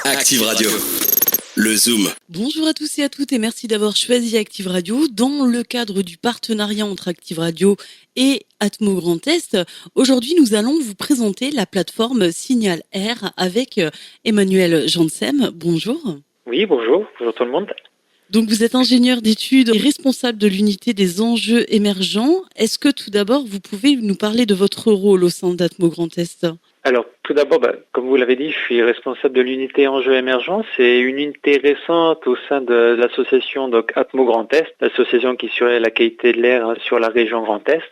Active Radio. Le Zoom. Bonjour à tous et à toutes et merci d'avoir choisi Active Radio. Dans le cadre du partenariat entre Active Radio et Atmo Grand Est, aujourd'hui nous allons vous présenter la plateforme Signal Air avec Emmanuel Janssem. Bonjour. Oui, bonjour tout le monde. Donc vous êtes ingénieur d'études et responsable de l'unité des enjeux émergents. Est-ce que tout d'abord vous pouvez nous parler de votre rôle au sein d'Atmo Grand Est ? Alors, tout d'abord, comme vous l'avez dit, je suis responsable de l'unité enjeux émergents. C'est une unité récente au sein de l'association Atmo Grand Est, l'association qui surveille la qualité de l'air sur la région Grand Est.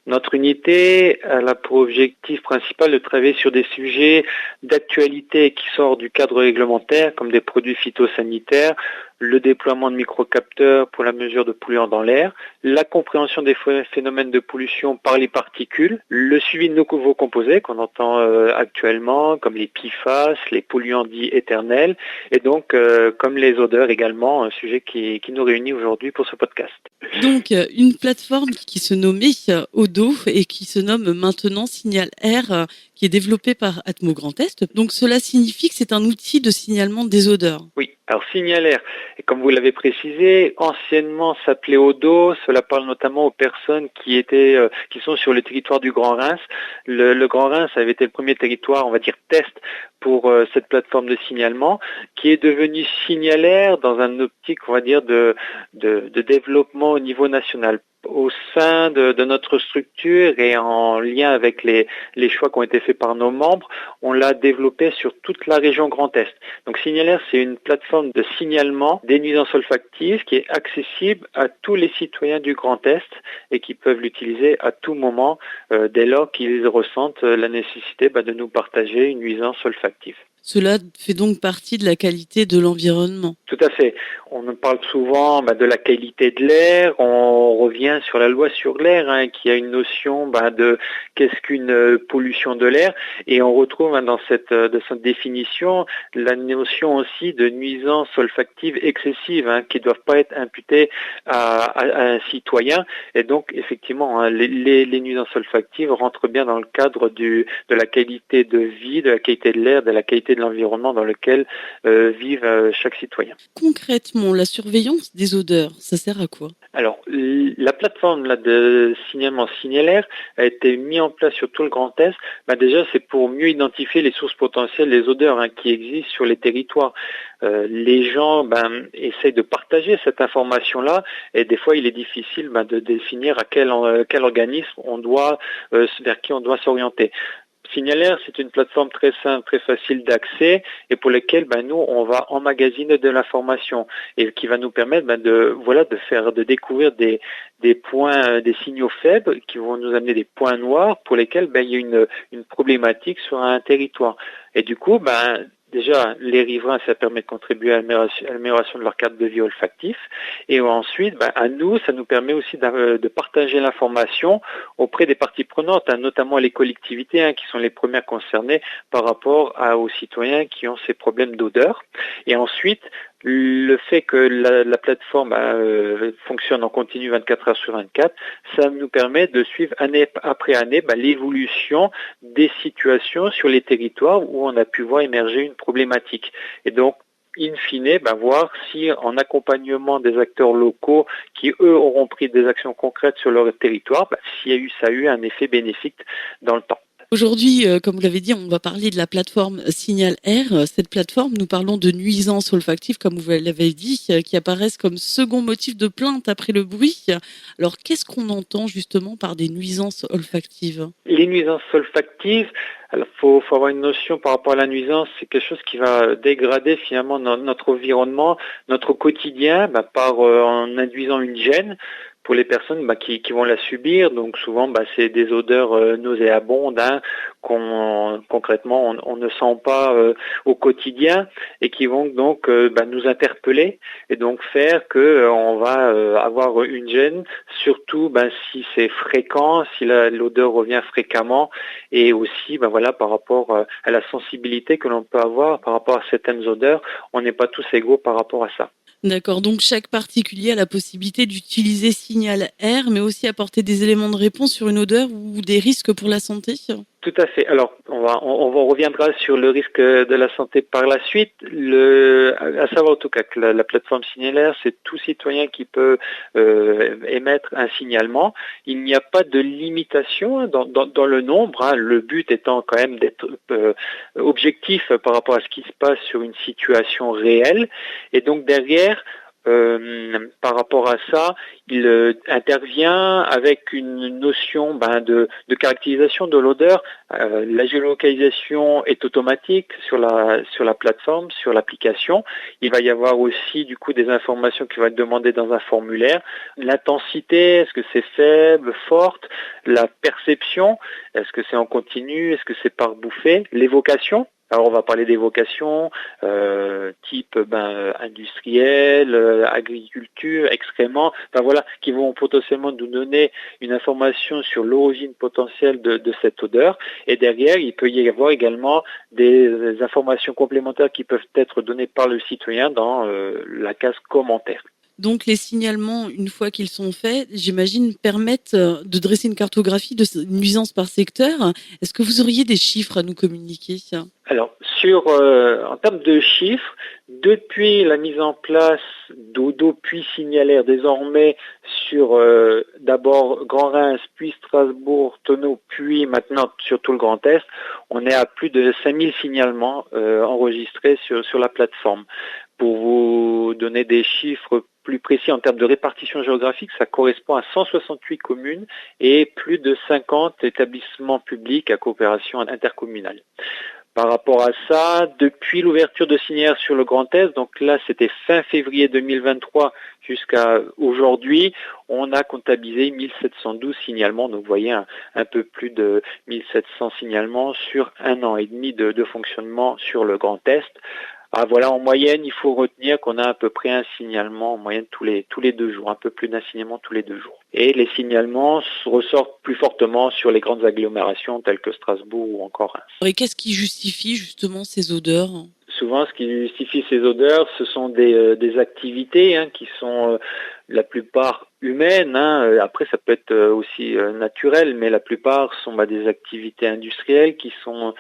Notre unité a pour objectif principal de travailler sur des sujets d'actualité qui sortent du cadre réglementaire, comme des produits phytosanitaires, le déploiement de microcapteurs pour la mesure de polluants dans l'air, la compréhension des phénomènes de pollution par les particules, le suivi de nos nouveaux composés qu'on entend actuellement, comme les PFAS, les polluants dits éternels, et donc comme les odeurs également, un sujet qui nous réunit aujourd'hui pour ce podcast. Donc une plateforme qui se nommait Odo et qui se nomme maintenant Signal Air, qui est développée par Atmo Grand Est. Donc cela signifie que c'est un outil de signalement des odeurs. Oui, alors Signal Air, et comme vous l'avez précisé, anciennement s'appelait Odo. Cela parle notamment aux personnes qui sont sur le territoire du Grand Reims. Le Grand Reims avait été le premier territoire, on va dire test, pour cette plateforme de signalement, qui est devenue Signal Air dans un optique, on va dire, de développement au niveau national. Au sein de notre structure et en lien avec les choix qui ont été faits par nos membres, on l'a développé sur toute la région Grand Est. Donc Signal Air, c'est une plateforme de signalement des nuisances olfactives qui est accessible à tous les citoyens du Grand Est et qui peuvent l'utiliser à tout moment dès lors qu'ils ressentent la nécessité de nous partager une nuisance olfactive. Cela fait donc partie de la qualité de l'environnement. Tout à fait. On parle souvent de la qualité de l'air, on revient sur la loi sur l'air qui a une notion de qu'est-ce qu'une pollution de l'air, et on retrouve dans cette définition la notion aussi de nuisance olfactive excessive qui ne doivent pas être imputées à un citoyen, et donc effectivement les nuisances olfactives rentrent bien dans le cadre de la qualité de vie, de la qualité de l'air, de la qualité de l'environnement dans lequel vivent chaque citoyen. Concrètement, la surveillance des odeurs, ça sert à quoi ? Alors, la plateforme de signalement Signal Air a été mise en place sur tout le Grand Est. Déjà, c'est pour mieux identifier les sources potentielles des odeurs qui existent sur les territoires. Les gens essayent de partager cette information-là, et des fois, il est difficile de définir à quel organisme vers qui on doit s'orienter. Signal Air, c'est une plateforme très simple, très facile d'accès et pour laquelle nous on va emmagasiner de l'information et qui va nous permettre de découvrir des points, des signaux faibles qui vont nous amener des points noirs pour lesquels il y a une problématique sur un territoire. Et du coup, déjà, les riverains, ça permet de contribuer à l'amélioration de leur cadre de vie olfactif. Et ensuite, à nous, ça nous permet aussi de partager l'information auprès des parties prenantes, notamment les collectivités, qui sont les premières concernées par rapport aux citoyens qui ont ces problèmes d'odeur. Et ensuite, le fait que la plateforme fonctionne en continu 24 heures sur 24, ça nous permet de suivre année après année l'évolution des situations sur les territoires où on a pu voir émerger une problématique. Et donc, in fine, voir si en accompagnement des acteurs locaux qui, eux, auront pris des actions concrètes sur leur territoire, ça a eu un effet bénéfique dans le temps. Aujourd'hui, comme vous l'avez dit, on va parler de la plateforme Signal Air. Cette plateforme, nous parlons de nuisances olfactives, comme vous l'avez dit, qui apparaissent comme second motif de plainte après le bruit. Alors, qu'est-ce qu'on entend justement par des nuisances olfactives ? Les nuisances olfactives, alors faut avoir une notion par rapport à la nuisance, c'est quelque chose qui va dégrader finalement notre environnement, notre quotidien, en induisant une gêne pour les personnes qui vont la subir. Donc souvent, c'est des odeurs nauséabondes concrètement on ne sent pas au quotidien et qui vont donc nous interpeller et donc faire que on va avoir une gêne, surtout si c'est fréquent, si l'odeur revient fréquemment, et aussi par rapport à la sensibilité que l'on peut avoir par rapport à certaines odeurs. On n'est pas tous égaux par rapport à ça. D'accord, donc chaque particulier a la possibilité d'utiliser Signal Air, mais aussi apporter des éléments de réponse sur une odeur ou des risques pour la santé ? Tout à fait. Alors, on reviendra sur le risque de la santé par la suite. À savoir en tout cas que la plateforme signalaire, c'est tout citoyen qui peut émettre un signalement. Il n'y a pas de limitation dans le nombre. Le but étant quand même d'être objectif par rapport à ce qui se passe sur une situation réelle. Et donc derrière, par rapport à ça, il intervient avec une notion de caractérisation de l'odeur. La géolocalisation est automatique sur la plateforme, sur l'application. Il va y avoir aussi du coup des informations qui vont être demandées dans un formulaire. L'intensité, est-ce que c'est faible, forte? La perception, est-ce que c'est en continu? Est-ce que c'est par bouffée? L'évocation. Alors on va parler d'évocation type industriel, agriculture, excréments, voilà, qui vont potentiellement nous donner une information sur l'origine potentielle de cette odeur. Et derrière, il peut y avoir également des informations complémentaires qui peuvent être données par le citoyen dans la case commentaires. Donc les signalements, une fois qu'ils sont faits, j'imagine, permettent de dresser une cartographie de nuisances par secteur. Est-ce que vous auriez des chiffres à nous communiquer? Alors, en termes de chiffres, depuis la mise en place d'Odo puis signalaire désormais sur d'abord Grand Reims, puis Strasbourg, Tonneau, puis maintenant sur tout le Grand Est, on est à plus de 5000 signalements enregistrés sur la plateforme. Pour vous donner des chiffres plus précis en termes de répartition géographique, ça correspond à 168 communes et plus de 50 établissements publics à coopération intercommunale. Par rapport à ça, depuis l'ouverture de Signalaire sur le Grand Est, donc là c'était fin février 2023 jusqu'à aujourd'hui, on a comptabilisé 1712 signalements, donc vous voyez un peu plus de 1700 signalements sur 1 an et demi de fonctionnement sur le Grand Est. Voilà, en moyenne, il faut retenir qu'on a à peu près un signalement en moyenne tous les 2 jours, un peu plus d'un signalement tous les 2 jours. Et les signalements ressortent plus fortement sur les grandes agglomérations telles que Strasbourg ou encore Reims. Et qu'est-ce qui justifie justement ces odeurs? Souvent, ce qui justifie ces odeurs, ce sont des activités qui sont la plupart humaines. Après, ça peut être aussi naturel, mais la plupart sont des activités industrielles qui sont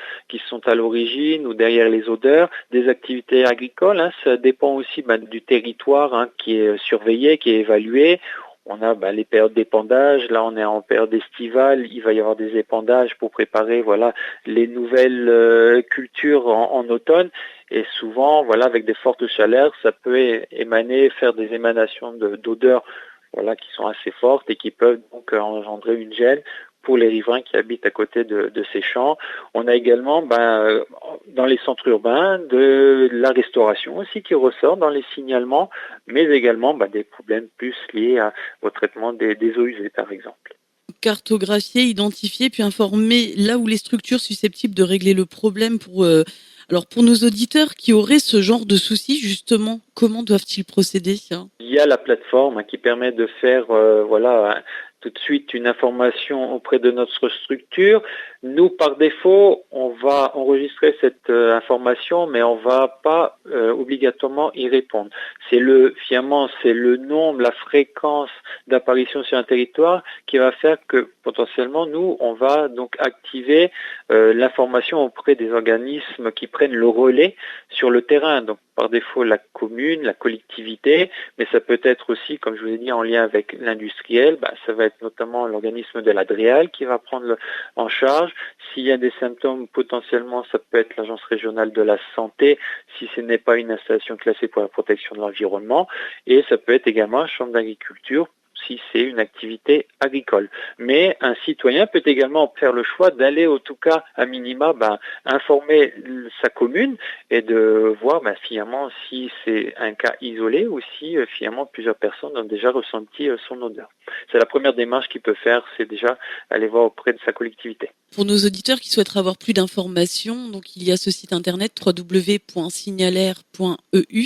à l'origine ou derrière les odeurs. Des activités agricoles, ça dépend aussi du territoire qui est surveillé, qui est évalué. On a les périodes d'épandage. Là, on est en période estivale. Il va y avoir des épandages pour préparer les nouvelles cultures en automne. Et souvent, avec des fortes chaleurs, ça peut faire des émanations d'odeurs qui sont assez fortes et qui peuvent donc engendrer une gêne pour les riverains qui habitent à côté de ces champs. On a également dans les centres urbains de la restauration aussi qui ressort dans les signalements, mais également des problèmes plus liés au traitement des eaux usées par exemple. Cartographier, identifier, puis informer là où les structures susceptibles de régler le problème alors pour nos auditeurs qui auraient ce genre de soucis, justement, comment doivent-ils procéder? Il y a la plateforme qui permet de faire tout de suite une information auprès de notre structure. Nous, par défaut, on va enregistrer cette information, mais on va pas obligatoirement y répondre. C'est le nombre, la fréquence d'apparition sur un territoire qui va faire que potentiellement, nous, on va donc activer l'information auprès des organismes qui prennent le relais sur le terrain. Donc, par défaut, la commune, la collectivité, mais ça peut être aussi, comme je vous ai dit, en lien avec l'industriel, ça va être notamment l'organisme de l'Adréal qui va prendre en charge. S'il y a des symptômes, potentiellement, ça peut être l'Agence régionale de la santé, si ce n'est pas une installation classée pour la protection de l'environnement, et ça peut être également la Chambre d'agriculture, si c'est une activité agricole. Mais un citoyen peut également faire le choix d'aller, en tout cas, à minima, informer sa commune et de voir finalement si c'est un cas isolé ou si finalement plusieurs personnes ont déjà ressenti son odeur. C'est la première démarche qu'il peut faire, c'est déjà aller voir auprès de sa collectivité. Pour nos auditeurs qui souhaiteraient avoir plus d'informations, donc il y a ce site internet www.signalaire.eu.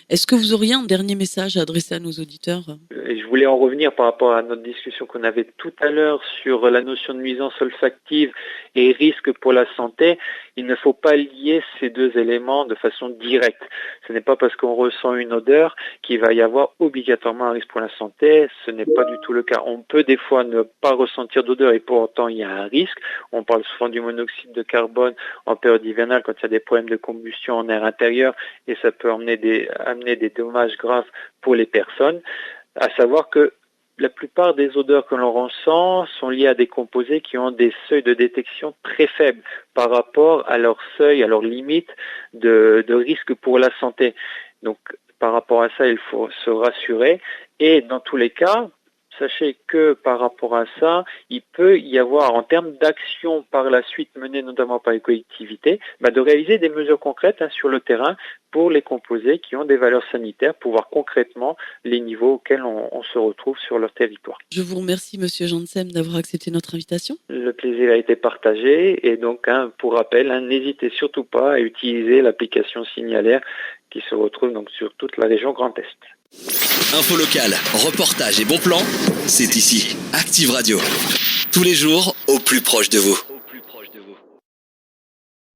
Est-ce que vous auriez un dernier message à adresser à nos auditeurs? Et je voulais en revenir par rapport à notre discussion qu'on avait tout à l'heure sur la notion de nuisance olfactive et risque pour la santé. Il ne faut pas lier ces deux éléments de façon directe. Ce n'est pas parce qu'on ressent une odeur qu'il va y avoir obligatoirement un risque pour la santé. Ce n'est pas du tout le cas. On peut des fois ne pas ressentir d'odeur et pour autant il y a un risque. On parle souvent du monoxyde de carbone en période hivernale quand il y a des problèmes de combustion en air intérieur et ça peut amener des dommages graves pour les personnes. À savoir que la plupart des odeurs que l'on ressent sont liées à des composés qui ont des seuils de détection très faibles par rapport à leur seuil, à leur limite de risque pour la santé. Donc, par rapport à ça, il faut se rassurer. Et dans tous les cas, sachez que par rapport à ça, il peut y avoir, en termes d'action par la suite menée notamment par les collectivités, de réaliser des mesures concrètes sur le terrain pour les composés qui ont des valeurs sanitaires pour voir concrètement les niveaux auxquels on se retrouve sur leur territoire. Je vous remercie, Monsieur Janssem, d'avoir accepté notre invitation. Le plaisir a été partagé et donc, pour rappel, n'hésitez surtout pas à utiliser l'application Signalaire qui se retrouve donc sur toute la région Grand Est. Info locale, reportage et bons plans, c'est ici, Active Radio. Tous les jours, au plus proche de vous.